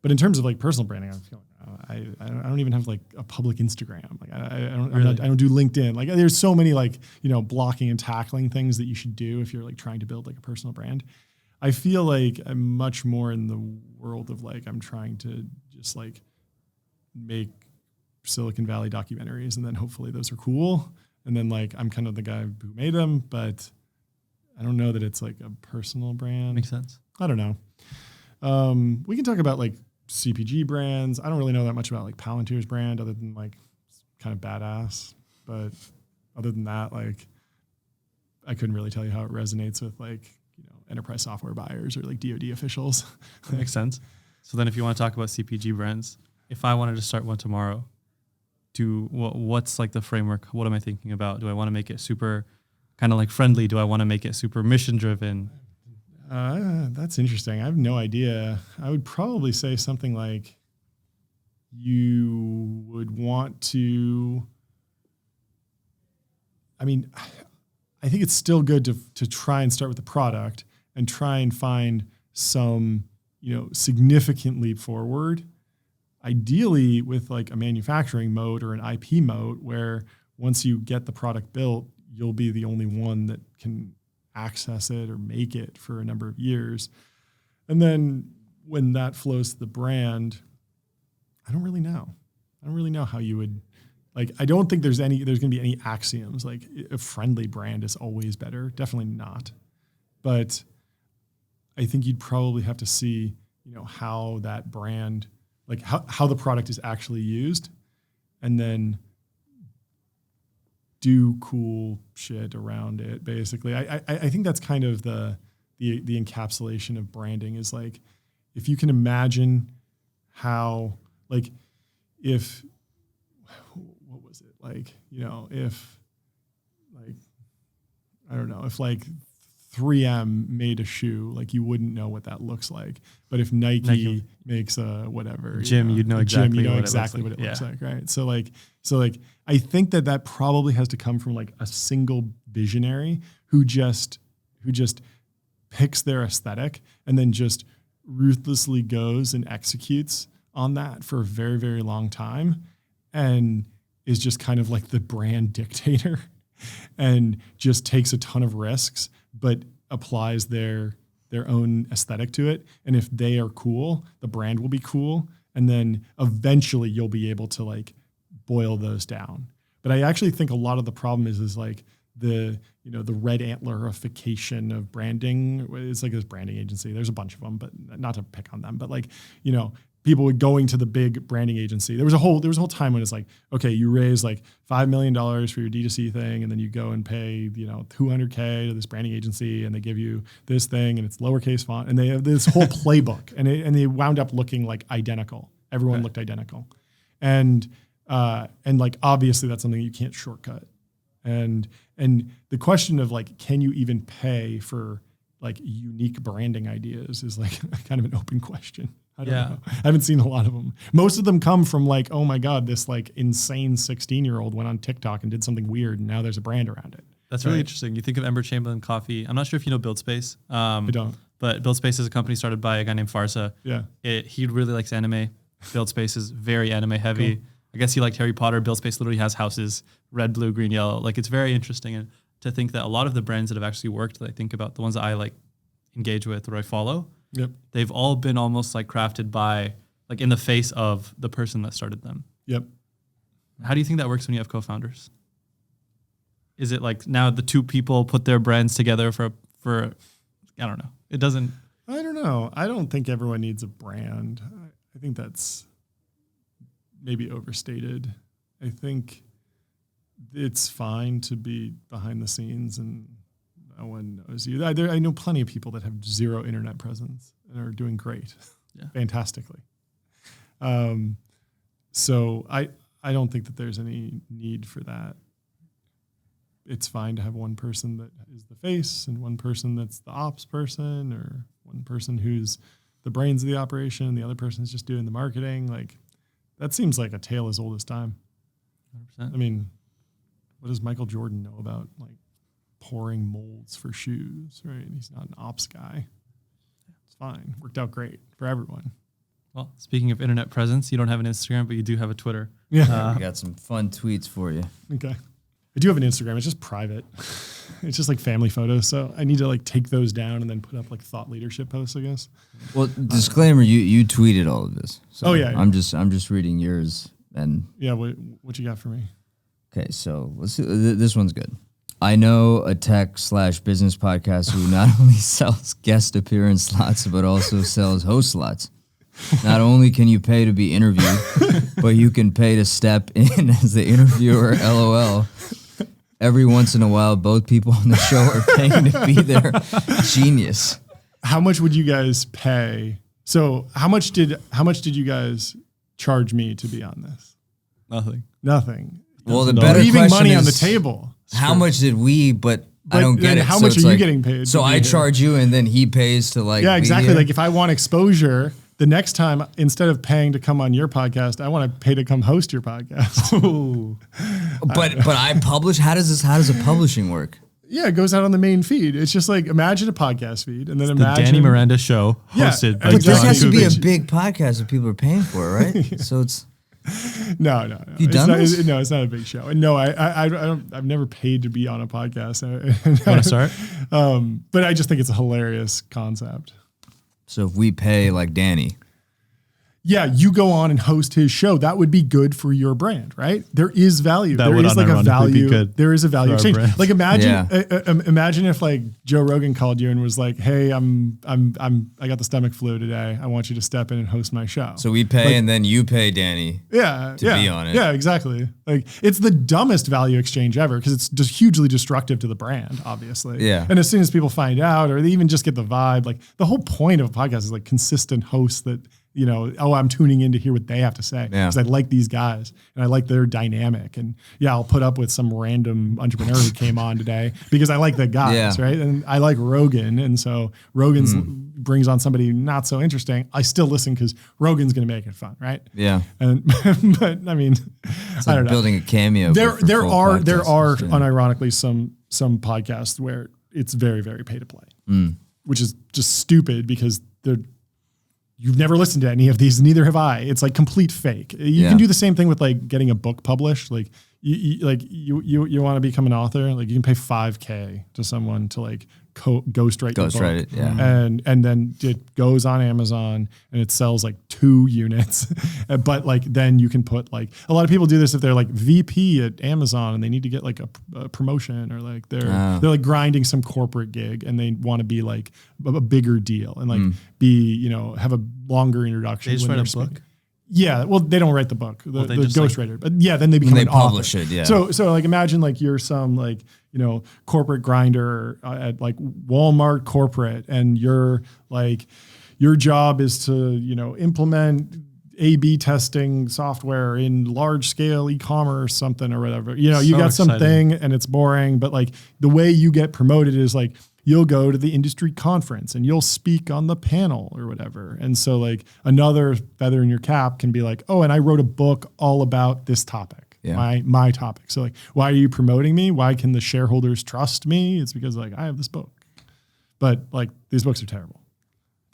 But in terms of like personal branding, I feel like I don't even have like a public Instagram. Like I don't do LinkedIn. Like there's so many like, blocking and tackling things that you should do if you're like trying to build like a personal brand. I feel like I'm much more in the world of like, I'm trying to just like make Silicon Valley documentaries and then hopefully those are cool. And then like, I'm kind of the guy who made them, but I don't know that it's like a personal brand. Makes sense. I don't know. We can talk about like CPG brands. I don't really know that much about like Palantir's brand other than like it's kind of badass. But other than that, like I couldn't really tell you how it resonates with like, enterprise software buyers or like DoD officials. That makes sense. So then if you want to talk about CPG brands, if I wanted to start one tomorrow, what's like the framework? What am I thinking about? Do I want to make it super kind of like friendly? Do I want to make it super mission driven? That's interesting. I have no idea. I would probably say something like you would want to, I think it's still good to try and start with the product and try and find some, significant leap forward. Ideally with like a manufacturing mode or an IP mode where once you get the product built, you'll be the only one that can access it or make it for a number of years. And then when that flows to the brand, I don't really know. I don't really know how you would, like, I don't think there's going to be any axioms. Like a friendly brand is always better. Definitely not. But I think you'd probably have to see, how that brand, like how the product is actually used, and then do cool shit around it. Basically, I think that's kind of the encapsulation of branding is like, if you can imagine how, like, if, what was it? Like, if, like, I don't know, if like 3M made a shoe, like you wouldn't know what that looks like. But if Nike makes a whatever gym, you'd know exactly what it looks like, right? So like I think that probably has to come from like a single visionary who just picks their aesthetic and then just ruthlessly goes and executes on that for a very, very long time, and is just kind of like the brand dictator and just takes a ton of risks, but applies their own aesthetic to it. And if they are cool, the brand will be cool. And then eventually you'll be able to like boil those down. But I actually think a lot of the problem is like the red antlerification of branding. It's like this branding agency. There's a bunch of them, but not to pick on them, but like, people were going to the big branding agency. There was a whole time when it's like, okay, you raise like $5 million for your D2C thing, and then you go and pay, $200K to this branding agency, and they give you this thing, and it's lowercase font, and they have this whole playbook, and they wound up looking like identical. Everyone looked identical, and like obviously that's something you can't shortcut. And the question of like, can you even pay for like unique branding ideas is like kind of an open question. I don't know. I haven't seen a lot of them. Most of them come from like, oh my God, this like insane 16-year-old went on TikTok and did something weird, and now there's a brand around it. That's really interesting. You think of Ember Chamberlain Coffee. I'm not sure if you know BuildSpace. I don't. But BuildSpace is a company started by a guy named Farsa. Yeah. He really likes anime. BuildSpace is very anime heavy. Cool. I guess he liked Harry Potter. BuildSpace literally has houses, red, blue, green, yellow. Like, it's very interesting. And to think that a lot of the brands that have actually worked, that I think about, the ones that I like engage with or I follow, they've all been almost like crafted by, like, in the face of the person that started them. Yep. How do you think that works when you have co-founders? Is it like now the two people put their brands together for I don't know. It doesn't. I don't know. I don't think everyone needs a brand. I think that's maybe overstated. I think it's fine to be behind the scenes and no one knows you. I know plenty of people that have zero internet presence and are doing great, fantastically. So I don't think that there's any need for that. It's fine to have one person that is the face and one person that's the ops person, or one person who's the brains of the operation and the other person is just doing the marketing. Like, that seems like a tale as old as time. 100%. I mean, what does Michael Jordan know about like pouring molds for shoes, right? He's not an ops guy. It's fine. Worked out great for everyone. Well, speaking of internet presence, you don't have an Instagram, but you do have a Twitter. Yeah. We got some fun tweets for you. Okay. I do have an Instagram. It's just private. It's just like family photos. So I need to like take those down and then put up like thought leadership posts, I guess. Well, disclaimer, you tweeted all of this. So yeah. I'm just reading yours. And yeah, what you got for me? Okay, so let's see. This one's good. I know a tech/business podcast who not only sells guest appearance slots, but also sells host slots. Not only can you pay to be interviewed, but you can pay to step in as the interviewer, LOL. Every once in a while, both people on the show are paying to be there. Genius. How much would you guys pay? So how much did you guys charge me to be on this? Nothing. Well, the better leaving question money is, on the table. How much did we? But I don't get it. How much are you getting paid? So I charge you, and then he pays to like. Yeah, exactly. Like if I want exposure, the next time, instead of paying to come on your podcast, I want to pay to come host your podcast. But I publish. How does a publishing work? Yeah, it goes out on the main feed. It's just like, imagine a podcast feed, and then imagine the Danny Miranda show hosted by But this John has to be a Coogan. big podcast that people are paying for, right? So it's. No. You done this? No, it's not a big show. And no, I don't. I've never paid to be on a podcast. Want to start? But I just think it's a hilarious concept. So if we pay like Danny, Yeah, you go on and host his show. That would be good for your brand, right? There is value. That There would is like a unironically value. be good There is a value for our exchange. brand. Like imagine, Yeah. imagine if like Joe Rogan called you and was like, "Hey, I got the stomach flu today. I want you to step in and host my show." so we pay and then you pay Danny. Yeah, to be on it. Yeah, exactly. Like it's the dumbest value exchange ever because it's just hugely destructive to the brand, obviously. Yeah. And as soon as people find out, or they even just get the vibe, like the whole point of a podcast is like consistent hosts that, you know, oh, I'm tuning in to hear what they have to say because I like these guys and I like their dynamic. And yeah, I'll put up with some random entrepreneur who came on today because I like the guys, right? And I like Rogan. And so Rogan's brings on somebody not so interesting. I still listen because Rogan's going to make it fun, right? Yeah. And but I mean, It's I like don't know. Building a cameo. There are podcasts. unironically some podcasts where it's very, very pay to play, which is just stupid because you've never listened to any of these, neither have I. It's like complete fake. You can do the same thing with like getting a book published. Like you want to become an author, like you can pay $5,000 to someone to like ghostwrite the book. It, yeah. And then it goes on Amazon and it sells like 2 units. But like then you can put like a lot of people do this if they're like VP at Amazon and they need to get like a promotion or like they're like grinding some corporate gig and they want to be like a bigger deal and like be, you know, have a longer introduction. They just when write a they're book? speaking. Yeah, well, they don't write the book, the they just, ghostwriter. But yeah, then they become they an publish author. it, yeah. So like imagine like you're some like, you know, corporate grinder at like Walmart corporate and you're like, your job is to, you know, implement A/B testing software in large scale e-commerce something or whatever. You know, you got something and it's boring, but like the way you get promoted is like, you'll go to the industry conference and you'll speak on the panel or whatever. And so like another feather in your cap can be like, oh, and I wrote a book all about this topic, my topic. So like, why are you promoting me? Why can the shareholders trust me? It's because like I have this book, but like these books are terrible.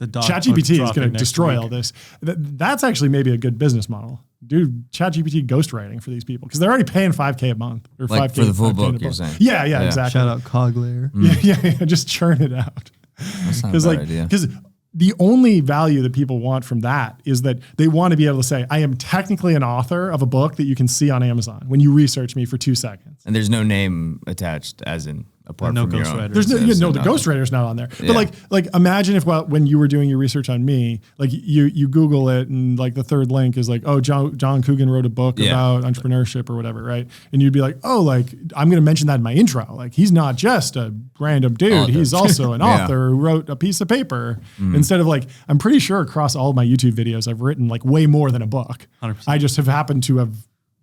ChatGPT is going to destroy all this. That's actually maybe a good business model. Dude, ChatGPT ghostwriting for these people because they're already paying $5,000 a month or Like $5,000 for the full $5,000 book, a you're saying? Yeah, exactly. Shout out Coglayer. Yeah, just churn it out. That's not a bad idea. Because the only value that people want from that is that they want to be able to say, I am technically an author of a book that you can see on Amazon when you research me for 2 seconds. And there's no name attached, as in apart No from your own. ghostwriter. There's the nothing. ghostwriter's not on there. Yeah. But like imagine if when you were doing your research on me, like you Google it and like the third link is like, oh, John Coogan wrote a book about entrepreneurship or whatever, right? And you'd be like, oh, like I'm going to mention that in my intro. Like he's not just a random dude. Author. He's also an author who wrote a piece of paper. Instead of like, I'm pretty sure across all of my YouTube videos, I've written like way more than a book. 100%. I just have happened to have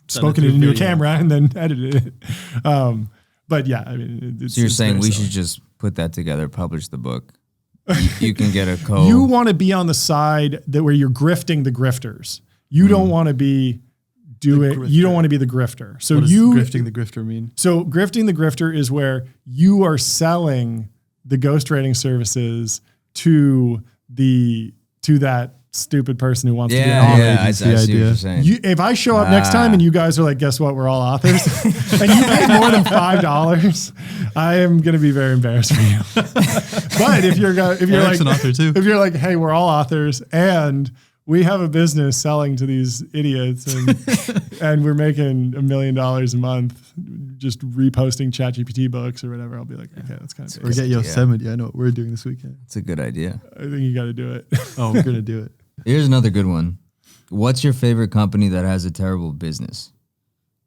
spoken it into a camera and then edited it. But yeah, I mean, So you're saying we should just put that together, publish the book. You can get a You want to be on the side that where you're grifting the grifters. You don't want to be you don't want to be the grifter. So What does grifting the grifter mean? So grifting the grifter is where you are selling the ghostwriting services to that stupid person who wants to be an author. I see what you're saying. If I show up next time and you guys are like, guess what? We're all authors, and you pay more than $5, I am going to be very embarrassed for you. But if you're like an author too. if you're like, hey, we're all authors and we have a business selling to these idiots and we're making $1 million a month just reposting ChatGPT books or whatever, I'll be like, okay, that's kind of Or get Yosemite. I know what we're doing this weekend. It's a good idea. I think you got to do it. Oh, we're going to do it. Here's another good one. What's your favorite company that has a terrible business?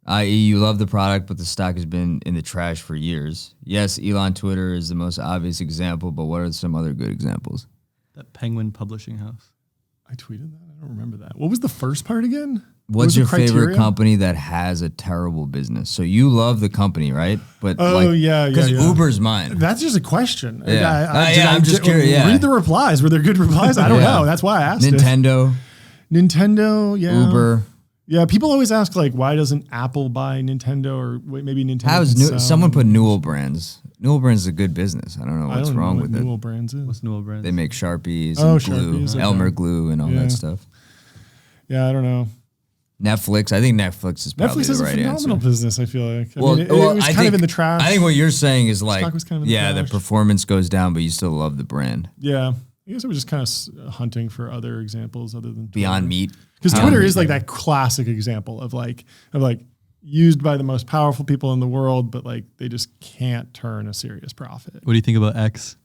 I.e., you love the product, but the stock has been in the trash for years. Yes, Elon Twitter is the most obvious example, but what are some other good examples? That Penguin Publishing House. I tweeted that. I don't remember that. What was the first part again? What's your favorite company that has a terrible business? So you love the company, right? But because Uber's mine. That's just a question. Yeah. I'm just curious. Yeah. Read the replies. Were there good replies? I don't know. That's why I asked. Nintendo, yeah. Uber. Yeah, people always ask like, why doesn't Apple buy Nintendo or maybe Nintendo? Someone put Newell Brands. Newell Brands is a good business. I don't know what's wrong with it. Newell Brands is. What's Newell Brands? They make Sharpies and glue, Sharpies, okay. Elmer glue and all that stuff. Yeah, I don't know. Netflix. I think Netflix is probably Netflix is the a right phenomenal answer. business, I feel like. I Well, mean, it was I kind of think- in the trash. I think what you're saying is like, Stock was kind of in the yeah, the trash. performance goes down, but you still love the brand. Yeah. I guess I was just kind of hunting for other examples other than Beyond Meat. Because Twitter is like that classic example of like used by the most powerful people in the world, but like they just can't turn a serious profit. What do you think about X?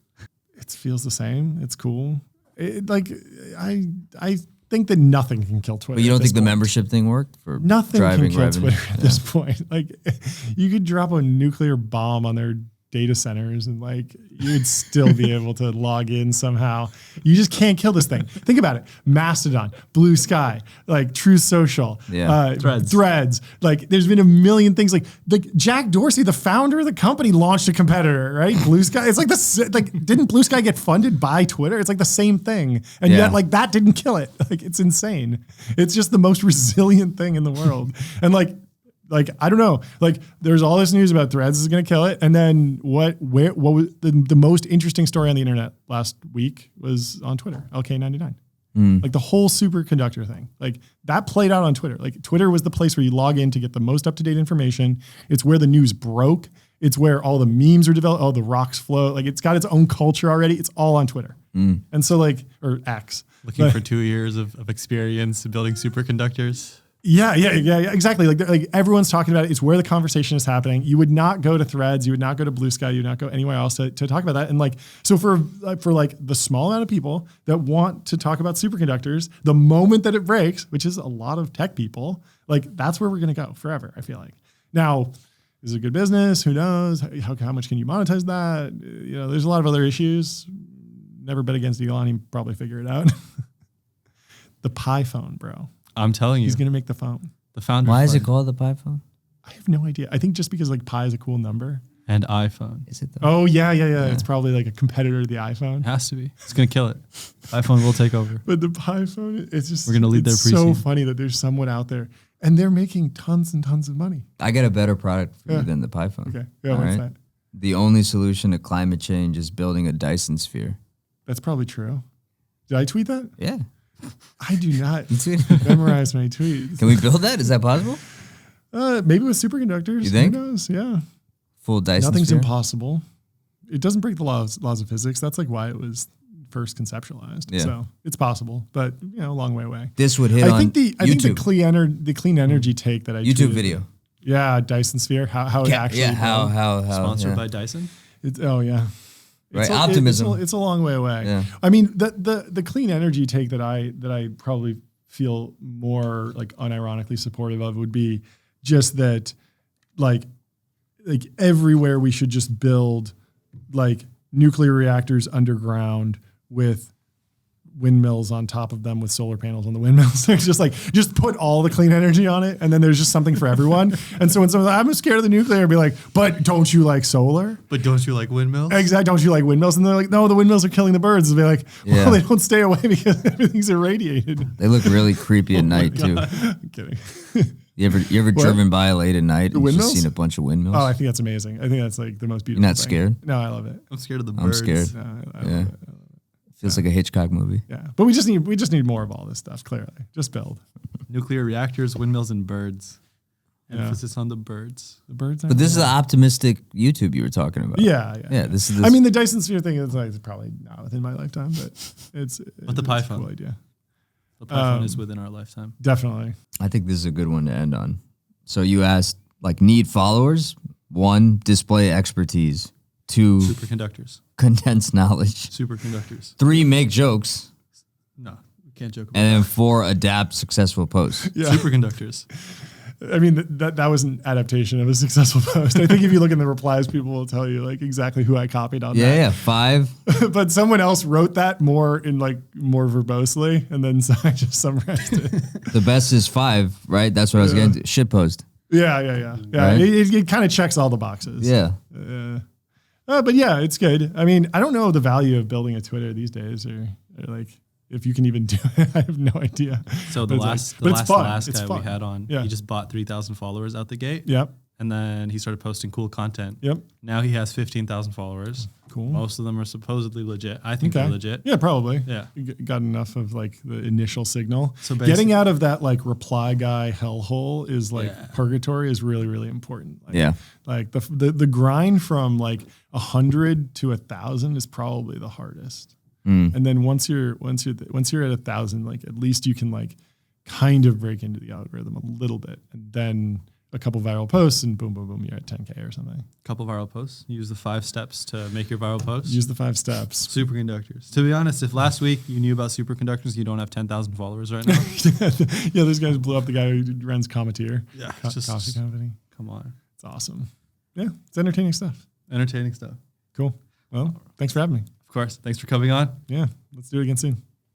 It feels the same. It's cool. I think that nothing can kill Twitter. But you don't at this think the point. membership thing worked for Nothing driving can kill revenue? Twitter at this point. Like you could drop a nuclear bomb on their data centers and like you'd still be able to log in somehow. You just can't kill this thing. Think about it. Mastodon, Blue Sky, like Truth Social, Threads. Like there's been a million things like Jack Dorsey, the founder of the company, launched a competitor, right? Blue Sky. It's like didn't Blue Sky get funded by Twitter? It's like the same thing. And yet like that didn't kill it. Like it's insane. It's just the most resilient thing in the world. And like I don't know. Like there's all this news about Threads is going to kill it, and then what was the most interesting story on the internet last week was on Twitter. LK99, like the whole superconductor thing. Like that played out on Twitter. Like Twitter was the place where you log in to get the most up to date information. It's where the news broke. It's where all the memes are developed. All the rocks flow. Like it's got its own culture already. It's all on Twitter. And so or X. Looking for 2 years of experience building superconductors. Yeah, exactly. Like everyone's talking about it. It's where the conversation is happening. You would not go to Threads. You would not go to Blue Sky. You would not go anywhere else to talk about that. And like, so for like the small amount of people that want to talk about superconductors, the moment that it breaks, which is a lot of tech people, like that's where we're going to go forever. I feel like now, is it a good business? Who knows? How much can you monetize that? You know, there's a lot of other issues. Never bet against Elon. He probably figure it out. The Pi phone, bro. I'm telling you. He's going to make the phone. The founder. Why is it phone. called the Pi phone? I have no idea. I think just because like Pi is a cool number. And iPhone. Is it though? Oh, yeah. It's probably like a competitor to the iPhone. It has to be. It's going to kill it. iPhone will take over. But the Pi phone, it's just, We're gonna lead their it's so pre-seed. funny that there's someone out there and they're making tons and tons of money. I got a better product for Yeah. you than the Pi phone. Okay. Yeah, All what's right? that? The only solution to climate change is building a Dyson sphere. That's probably true. Did I tweet that? Yeah. I do not You tweeted? memorize my tweets. Can we build that? Is that possible? Maybe with superconductors. You think? Who knows? Yeah. Full Dyson Nothing's sphere? impossible. It doesn't break the laws of physics. That's like why it was first conceptualized. Yeah. So it's possible, but you know, a long way away. This would hit I on think the YouTube. clean energy take that I YouTube tweeted- video. Yeah, Dyson Sphere. How it actually how Sponsored yeah. by Dyson. Oh yeah. Right, It's optimism. It's a long way away. Yeah. I mean, the clean energy take that I probably feel more like unironically supportive of would be just that like everywhere we should just build like nuclear reactors underground with windmills on top of them with solar panels on the windmills. It's just put all the clean energy on it, and then there's just something for everyone. And so when someone's like, I'm scared of the nuclear, I'd be like, but don't you like solar? But don't you like windmills? Exactly. Don't you like windmills? And they're like, no, the windmills are killing the birds. And be like, well, Yeah. they don't stay away because everything's irradiated. They look really creepy at night too. I'm kidding. You ever driven by late at night and windmills? just seen a bunch of windmills? Oh, I think that's amazing. I think that's like the most beautiful You're not thing. scared? No, I love it. I'm scared of the I'm birds. scared. No, I Yeah. love it. Feels like a Hitchcock movie. Yeah. But we just need more of all this stuff, clearly. Just build. Nuclear reactors, windmills, and birds. Yeah. Emphasis on the birds. The birds. But this is the optimistic YouTube you were talking about. Yeah. Yeah, this is I mean, the Dyson Sphere thing is like probably not within my lifetime, but it's But the Pi it's a phone. cool idea. The iPhone is within our lifetime. Definitely. I think this is a good one to end on. So you asked, like, need followers? 1, display expertise. 2, Superconductors. condense knowledge. Superconductors. 3, make jokes. No, we can't joke about And then 4, adapt successful posts. that. Superconductors. I mean, that was an adaptation of a successful post. I think if you look in the replies, people will tell you like exactly who I copied on Yeah. 5. that. But someone else wrote that more verbosely, and then so I just summarized it. The best is 5, right? That's what I was getting to. Shit post. Yeah. Right? It kind of checks all the boxes. Yeah. But yeah, it's good. I mean, I don't know the value of building a Twitter these days, or like if you can even do it. I have no idea. So the But last it's fun. guy It's we fun. had on, Yeah. he just bought 3,000 followers out the gate. Yep. and then he started posting cool content. Yep. Now he has 15,000 followers. Cool. Most of them are supposedly legit. I think they're legit. Yeah, probably. Yeah. You got enough of like the initial signal. So getting out of that like reply guy hellhole is like purgatory is really, really important. Like, Yeah. Like the grind from like 100 to 1,000 is probably the hardest. And then once you're at 1,000, like at least you can like kind of break into the algorithm a little bit, and then a couple viral posts and boom, boom, boom, you're at 10K or something. Couple viral posts. Use the 5 steps to make your viral post. Use the 5 steps. Superconductors. To be honest, if last week you knew about superconductors, you don't have 10,000 followers right now. Yeah, those guys blew up the guy who runs Cometeer. Yeah, coffee company. Come on. It's awesome. Yeah, it's entertaining stuff. Entertaining stuff. Cool. Well, thanks for having me. Of course. Thanks for coming on. Yeah, let's do it again soon.